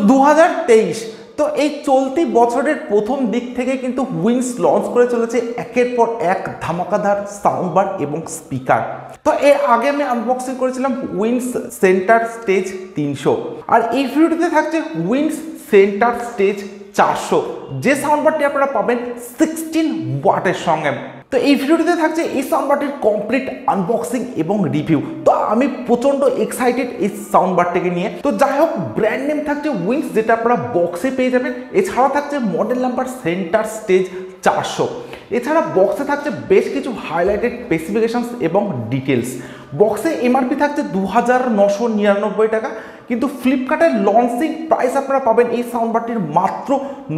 2023 তো এই চলতি বছরের প্রথম দিক থেকে কিন্তু উইন্স লঞ্চ করে চলেছে একের পর এক ধামাকাদার সাউন্ড বার এবং স্পিকার। তো এর আগে আমি আনবক্সিং করেছিলাম উইন্স সেন্টার স্টেজ 300, আর এই ভিডিওতে থাকছে উইন্স সেন্টার স্টেজ 400, যে সাউন্ড বারটি আপনারা পাবেন 16 ওয়াটের সঙ্গে। তো এই ভিডিওটিতে থাকছে এই সাউন্ড বারটির কমপ্লিট আনবক্সিং এবং রিভিউ। তো আমি প্রচন্ড এক্সাইটেড এই সাউন্ড বারটিকে নিয়ে। তো যাই হোক, ব্র্যান্ড নেম থাকছে উইন্স, যেটা আপনারা বক্সে পেয়ে যাবেন। এছাড়া থাকছে মডেল নাম্বার সেন্টার স্টেজ 400। এছাড়া বক্সে থাকছে বেশ কিছু হাইলাইটেড স্পেসিফিকেশনস এবং ডিটেলস। বক্সে এমআরপি থাকছে 2999 টাকা, কিন্তু ফ্লিপকার্টের লঞ্চিং প্রাইস আপনারা পাবেন এই সাউন্ড বারটির মাত্র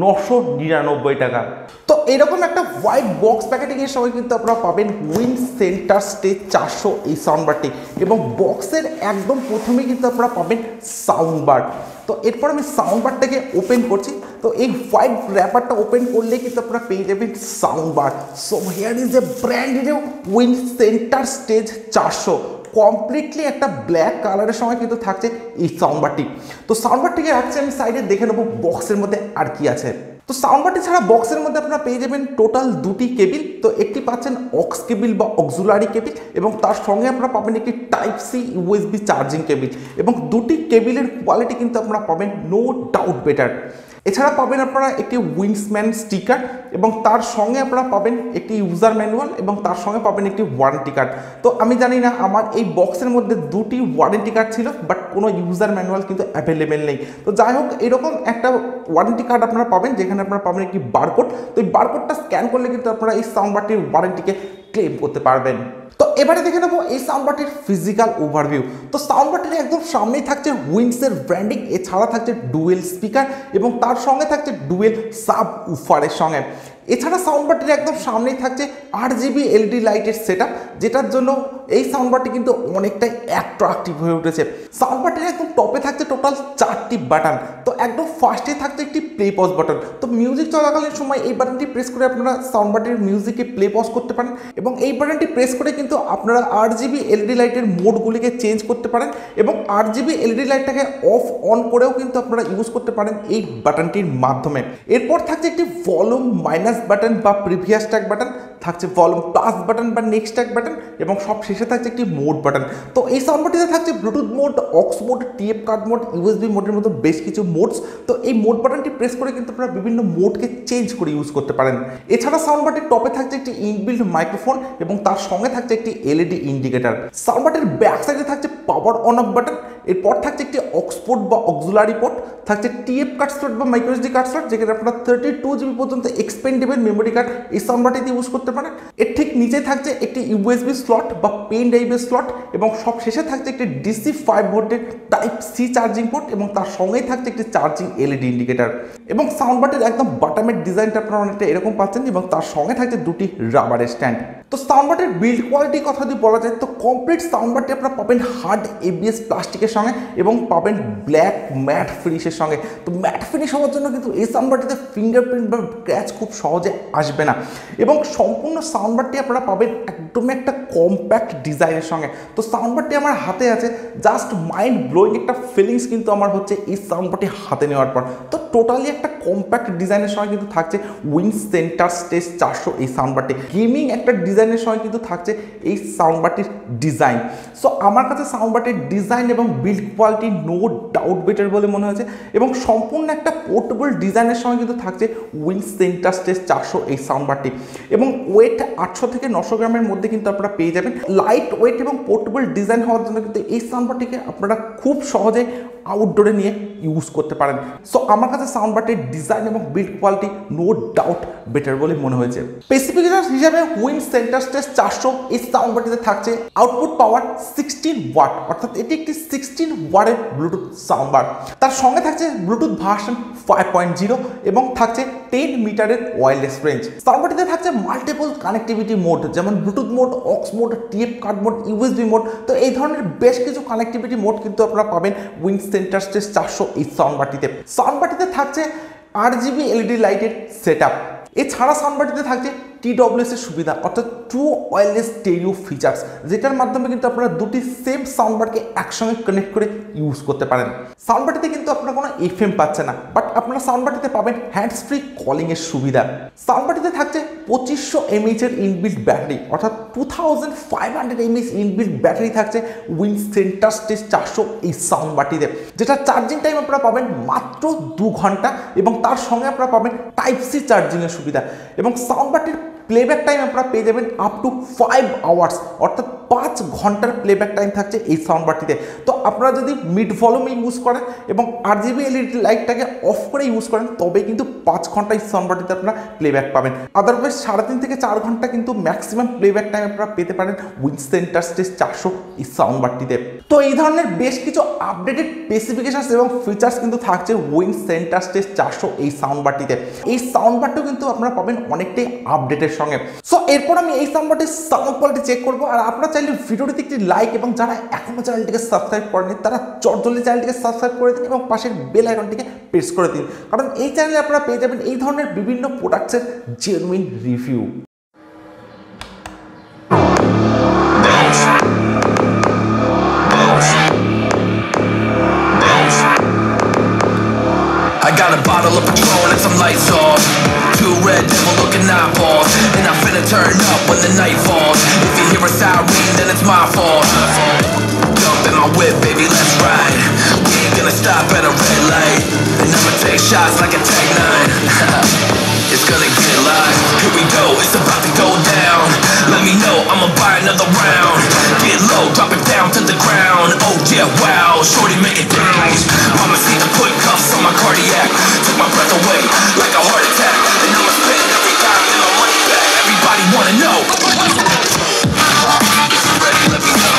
999 টাকা। তো এরকম একটা হোয়াইট বক্স প্যাকেটিংয়ের সময় কিন্তু আপনারা পাবেন উইন্স সেন্টার স্টেজ 400 এই সাউন্ড বারটি, এবং বক্সের একদম প্রথমেই কিন্তু আপনারা পাবেন সাউন্ড বার। তো এরপর আমি সাউন্ড বারটাকে ওপেন করছি। তো এই হোয়াইট র্যাপারটা ওপেন করলে কিন্তু আপনারা পেয়ে যাবেন sound bar. So here is a brand new Wings Centre Stage 400। Completely একটা ব্ল্যাক কালারের সময় কিন্তু থাকছে এই সাউন্ড বারটি। তো সাউন্ড বারটিকে রাখছি আমি সাইডে, দেখে নেবো বক্সের মধ্যে আর কি আছে। তো সাউন্ড বারটি ছাড়া বক্সের মধ্যে আপনারা পেয়ে যাবেন টোটাল দুটি কেবিল। তো একটি পাচ্ছেন অক্স কেবিল বা অক্সুলারি কেবিল, এবং তার সঙ্গে আপনারা পাবেন একটি type C USB charging cable, এবং দুটি কেবিলের কোয়ালিটি কিন্তু আপনারা পাবেন নো ডাউট বেটার। এছাড়া পাবেন আপনারা একটি উইন্সম্যান স্টিকার, এবং তার সঙ্গে আপনারা পাবেন একটি ইউজার ম্যানুয়াল, এবং তার সঙ্গে পাবেন একটি ওয়ারেন্টি কার্ড। তো আমি জানি না, আমার এই বক্সের মধ্যে দুটি ওয়ারেন্টি কার্ড ছিল, বাট কোনো ইউজার ম্যানুয়াল কিন্তু অ্যাভেলেবেল নেই। তো যাই হোক, এরকম একটা ওয়ারেন্টি কার্ড আপনারা পাবেন, যেখানে আপনারা পাবেন একটি বারকোড। তো এই বারকোডটা স্ক্যান করলে কিন্তু আপনারা এই সাউন্ড বারটির ওয়ারেন্টিকে ক্লেম করতে পারবেন। তো এবারে দেখে নেবো এই সাউন্ড বারটির ফিজিক্যাল ওভারভিউ। তো সাউন্ড বারটির একদম সামনেই থাকছে উইন্সের ব্র্যান্ডিং, এছাড়া থাকছে ডুয়েল স্পিকার, এবং তার সঙ্গে থাকছে ডুয়েল সাব উফারের সঙ্গে। এছাড়া সাউন্ড বারটির একদম সামনেই থাকছে RGB LED লাইটের সেটআপ, যেটার জন্য এই সাউন্ড বারটি কিন্তু অনেকটাই অ্যাট্রাকটিভ হয়ে উঠেছে। সাউন্ড বারটির একদম টপে থাকছে টোটাল 4টি বাটন। তো একদম ফার্স্টে থাকছে একটি প্লে পজ বাটন। তো মিউজিক চলাকালীন সময় এই বাটনটি প্রেস করে আপনারা সাউন্ড বারটির মিউজিকে প্লে পজ করতে পারেন, এবং এই বাটনটি প্রেস করে কিন্তু আপনারা RGB LED লাইটের মোডগুলিকে চেঞ্জ করতে পারেন, এবং RGB LED লাইটটাকে অফ অন করেও কিন্তু আপনারা ইউজ করতে পারেন এই বাটনটির মাধ্যমে। এরপর থাকছে একটি ভলিউম মাইনাস বাটন বা প্রিভিয়াস ট্র্যাক বাটন, থাকছে ভলিউম প্লাস বাটন বা নেক্সট ট্র্যাক বাটন, এবং সব শেষে থাকছে একটি মোড বাটন। তো এই সাউন্ড বারটিতে থাকছে Bluetooth mode, aux mode, TF card mode, USB মোডের মতো বেশ কিছু মোডস। তো এই মোড বাটনটি প্রেস করে কিন্তু আপনারা বিভিন্ন মোডকে চেঞ্জ করে ইউজ করতে পারেন। এছাড়া সাউন্ড বারটির টপে থাকছে একটি ইনবিল্ট মাইক্রোফোন, এবং তার সঙ্গে থাকছে একটি LED ইন্ডিকেটর। সাউন্ড বারটির ব্যাক সাইডে থাকছে পাওয়ার অন অফ বাটন। এরপর থাকছে একটি অক্স পোর্ট বা অক্সুলারি পোর্ট, থাকছে টিএফ কার্ড স্লট বা মাইক্রোএসডি কার্ড স্লট, যেখানে আপনারা 32 GB পর্যন্ত এক্সপেন্ডেবল মেমোরি কার্ড এই সাউন্ড বারটিতে ইউজ করতে পারেন। এর ঠিক নিচে থাকছে একটি ইউএসবি স্লট বা পেন ড্রাইভের স্লট, এবং সব শেষে থাকছে একটি DC 5 ভোল্টের টাইপ সি চার্জিং পোর্ট, এবং তার সঙ্গেই থাকছে একটি চার্জিং LED ইন্ডিকেটর। এবং সাউন্ড বারটির একদম বটমের ডিজাইনটা আপনারা অনেকটা এরকম পাচ্ছেন, এবং তার সঙ্গে থাকছে দুটি রাবারের স্ট্যান্ড। তো সাউন্ড বারটির বিল্ড কোয়ালিটির কথা যদি বলা যায়, তো কমপ্লিট সাউন্ড বারটি আপনারা পাবেন হার্ড ABS প্লাস্টিকের সঙ্গে, এবং পাবেন ব্ল্যাক ম্যাট ফিনিশের সঙ্গে। তো ম্যাট ফিনিশ হওয়ার জন্য কিন্তু এই সাউন্ড বারটিতে ফিঙ্গারপ্রিন্ট বা স্ক্র্যাচ খুব সহজে আসবে না, এবং সম্পূর্ণ সাউন্ড বারটি আপনারা পাবেন একদমই একটা কম্প্যাক্ট ডিজাইনের সঙ্গে। তো সাউন্ড বারটি আমার হাতে আছে, জাস্ট মাইন্ড ব্লোয়িং একটা ফিলিংস কিন্তু আমার হচ্ছে এই সাউন্ড বারটি হাতে নেওয়ার পর। তো টোটালি একটা কম্প্যাক্ট ডিজাইনের সঙ্গে কিন্তু থাকছে উইন্স সেন্টার স্টেজ 400 এই সাউন্ড বারটি। গেমিং একটা ডিজাইনের সঙ্গে কিন্তু থাকছে এই সাউন্ড বারটির ডিজাইন। সো আমার কাছে সাউন্ড বারটির ডিজাইন এবং build quality no doubt better বলে মনে হয়েছে, এবং সম্পূর্ণ একটা পোর্টেবল ডিজাইনের সঙ্গে কিন্তু থাকছে উইন্স সেন্টার স্টেজ 400 এই সাউন্ড বারটি, এবং ওয়েট 800 থেকে 900 গ্রামের মধ্যে কিন্তু আপনারা পেয়ে যাবেন। লাইট ওয়েট এবং পোর্টেবল ডিজাইন হওয়ার জন্য কিন্তু এই সাউন্ড বারটিকে আপনারা খুব সহজে আউটডোরে নিয়ে ইউজ করতে পারেন। সো আমার কাছে সাউন্ড বারটির ডিজাইন এবং build quality no doubt better বলে মনে হয়েছে। স্পেসিফিকেশন হিসাবে উইন্স সেন্টার স্টেজ 400 এই সাউন্ড বারটিতে থাকছে আউটপুট পাওয়ার 16 ওয়াট, অর্থাৎ এটি একটি 16 ওয়াটের ব্লুটুথ সাউন্ড বার। তার সঙ্গে থাকছে ব্লুটুথ ভার্সন 5.0, এবং থাকছে 10 মিটারের ওয়্যারলেস রেঞ্জ। সাউন্ড বারটিতে থাকছে মাল্টিপল কানেক্টিভিটি মোড, যেমন Bluetooth mode, aux mode, TF card mode, USB mode. তো এই ধরনের বেশ কিছু কানেক্টিভিটি মোড কিন্তু আপনারা পাবেন উইন্স সেন্টার স্টেজ 400 এই সাউন্ড বারটিতে। সাউন্ড বারটিতে থাকছে RGB LED লাইটের সেটআপ। এছাড়া সাউন্ড বারটিতে থাকছে TWS এর সুবিধা অর্থাৎ ট্রু ওয়্যারলেস স্টেরিও ফিচার্স, যেটার মাধ্যমে কিন্তু আপনারা দুটি সেম সাউন্ডবারকে একসঙ্গে কানেক্ট করে ইউজ করতে পারেন। সাউন্ডবারটিতে কিন্তু আপনারা কোনো FM পাচ্ছেন না, বাট আপনারা সাউন্ডবারটিতে পাবেন হ্যান্ডস ফ্রি কলিং এর সুবিধা। সাউন্ডবারটিতে থাকছে 2500 mAh এর ইনবিল্ট ব্যাটারি অর্থাৎ 2500 mAh ইনবিল্ট ব্যাটারি থাকছে উইন্স সেন্টার স্টেজ 400 এই সাউন্ডবারটিতে, যেটা চার্জিং টাইম আপনারা পাবেন মাত্র 2 ঘন্টা এবং তার সঙ্গে আপনারা পাবেন টাইপ-C চার্জিং এর সুবিধা এবং সাউন্ডবারটির প্লেব্যাক টাইম আপনারা পেয়ে যাবেন আপ টু 5 আওয়ার্স অর্থাৎ 5 ঘন্টার প্লেব্যাক টাইম থাকছে এই সাউন্ডবারটিতে। তো আপনারা যদি মিড ভলিউমে ইউজ করেন এবং RGB LED লাইটটাকে অফ করে ইউজ করেন তবে কিন্তু 5 ঘন্টা এই সাউন্ডবারটিতে আপনারা প্লেব্যাক পাবেন। আদারওয়াইজ 3.5 থেকে 4 ঘন্টা কিন্তু ম্যাক্সিমাম প্লেব্যাক টাইম আপনারা পেতে পারেন উইন্স সেন্টার স্টেজ 400 এই সাউন্ডবারটিতে। তো এই ধরনের বেশ কিছু আপডেটেড স্পেসিফিকেশনস এবং ফিচার্স কিন্তু থাকছে উইন্স সেন্টার স্টেজ 400 এই সাউন্ডবারটিতে। এই সাউন্ডবারটাও কিন্তু আপনারা পাবেন অনেকটাই আপডেটের সঙ্গে। সো এরপর আমি এই সাউন্ডবারটির সাউন্ড কোয়ালিটি চেক করবো, আর আপনারা চাইলে ভিডিওটিতে একটি লাইক এবং যারা এখনো চ্যানেলটিকে সাবস্ক্রাইব করেনি তারা জলদি চ্যানেলটিকে সাবস্ক্রাইব করে দিন এবং পাশের বেল আইকনটিকে প্রেস করে দিন, কারণ এই চ্যানেলে আপনারা পেয়ে যাবেন এই ধরনের বিভিন্ন প্রোডাক্টসের genuine review. I got a bottle of Patron and some lights off, 2 red devil looking eyeballs, and I'm finna turn up when the night falls. If you hear a siren, then it's my fault. Jump in my whip, baby, let's ride. We ain't gonna stop at a red light, and I'ma take shots like a Tech 9. It's gonna get live, here we go, it's about to go down. Let me know, I'ma buy another round. Get low, drop it down to the ground. Oh yeah, wow, shorty make it bounce. Mama see the put cuffs on my cardiac, took my breath away like a heart attack. And I'ma spend every dime and my money back. Everybody wanna know. If you're ready, let me know.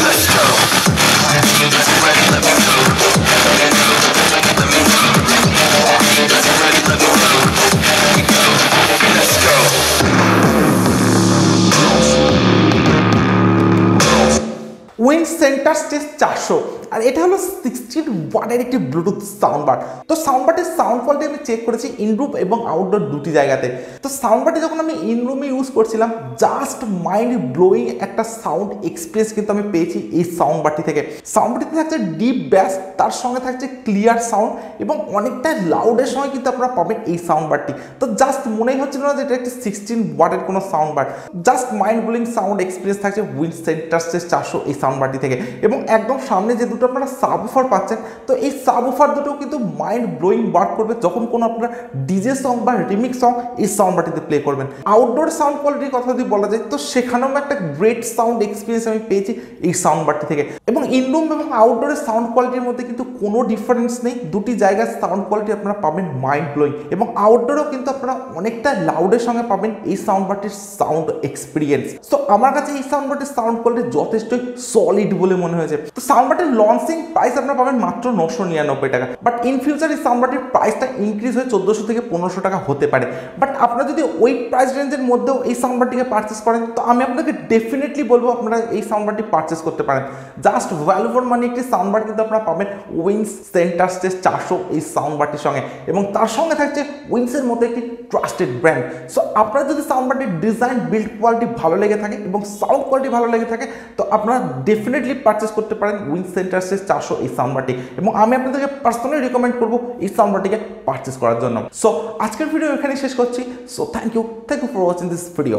Let's go. If you're ready, let me know. Let me know. If you're ready, let me know. Here we go. Let's go. Wings Centre Stage 400 আর এটা হলো 16 ওয়াটের একটি Bluetooth soundbar. তো সাউন্ডবারটির sound quality আমি check করেছি in room এবং আউটডোর দুটি জায়গাতে। তো সাউন্ডবারটি যখন আমি ইনরুমে ইউজ করছিলাম জাস্ট মাইন্ড ব্লোয়িং একটা সাউন্ড এক্সপিরিয়েন্স কিন্তু আমি পেয়েছি এই সাউন্ডবারটি থেকে। সাউন্ডবারটিতে থাকছে ডিপ ব্যাস, তার সঙ্গে থাকছে ক্লিয়ার সাউন্ড এবং অনেকটা লাউডের সঙ্গে কিন্তু আপনারা পাবেন এই সাউন্ডবারটি। তো জাস্ট মনেই হচ্ছিল না যে এটা একটি 16 ওয়াটের কোনো soundbar, just mind blowing sound experience থাকছে উইন্স সেন্টার স্টেজ 400 এই সাউন্ডবারটি থেকে। এবং একদম সামনে যে দুটো আপনারা সাবউফার পাচ্ছেন, তো এই সাবউফার দুটো কিন্তু মাইন্ড ব্লোয়িং ওয়ার্ক করবে যখন কোনো আপনারা ডিজে সং বা রিমিক্স সং এই সাউন্ডবারটিতে প্লে করবেন। আউটডোর সাউন্ড কোয়ালিটির কথা যদি বলা যায় তো সেখানেও একটা গ্রেট সাউন্ড এক্সপিরিয়েন্স আমি পেয়েছি এই সাউন্ডবারটি থেকে। এবং ইনরুম এবং আউটডোরের সাউন্ড কোয়ালিটির মধ্যে কিন্তু কোনো ডিফারেন্স নেই, দুটি জায়গার সাউন্ড কোয়ালিটি আপনারা পাবেন মাইন্ড ব্লোয়িং এবং আউটডোরেও কিন্তু আপনারা অনেকটা লাউডের সঙ্গে পাবেন এই সাউন্ডবারটির সাউন্ড এক্সপিরিয়েন্স। সো আমার কাছে এই সাউন্ডবারটির সাউন্ড কোয়ালিটি যথেষ্টই সলিড বলে মনে হয়েছে। তো সাউন্ডবারটির লঞ্চিং প্রাইস আপনারা পাবেন মাত্র 999 টাকা, বাট ইন ফিউচার এই সাউন্ডবারটির প্রাইসটা ইনক্রিজ হয়ে 1400 থেকে 1500 টাকা হতে পারে। বাট আপনারা যদি ওই প্রাইস রেঞ্জের মধ্যেও এই সাউন্ডবারটিকে পারচেস করেন তো আমি আপনাকে ডেফিনেটলি বলবো আপনারা এই সাউন্ডবারটি পারচেস করতে পারেন। জাস্ট ভ্যালু ফর মানি একটি সাউন্ডবার কিন্তু আপনারা পাবেন উইন্স সেন্টার স্টেজ 400 এই সাউন্ডবারটির সঙ্গে এবং তার সঙ্গে থাকছে উইন্সের মতো একটি ট্রাস্টেড ব্র্যান্ড। সো আপনারা যদি সাউন্ডবারটির ডিজাইন বিল্ড কোয়ালিটি ভালো লেগে থাকে এবং সাউন্ড কোয়ালিটি ভালো লেগে থাকে তো আপনারা ডেফিনেটলি পারচেস করতে পারেন উইন্স সেন্টার স্টেজ 400 এই সাউন্ডবারটি এবং আমি আপনাদেরকে পার্সোনালি রিকমেন্ড করবো এই সাউন্ডবারটিকে পারচেস করার জন্য। সো আজকের ভিডিও এখানে শেষ করছি। So thank you for watching this video.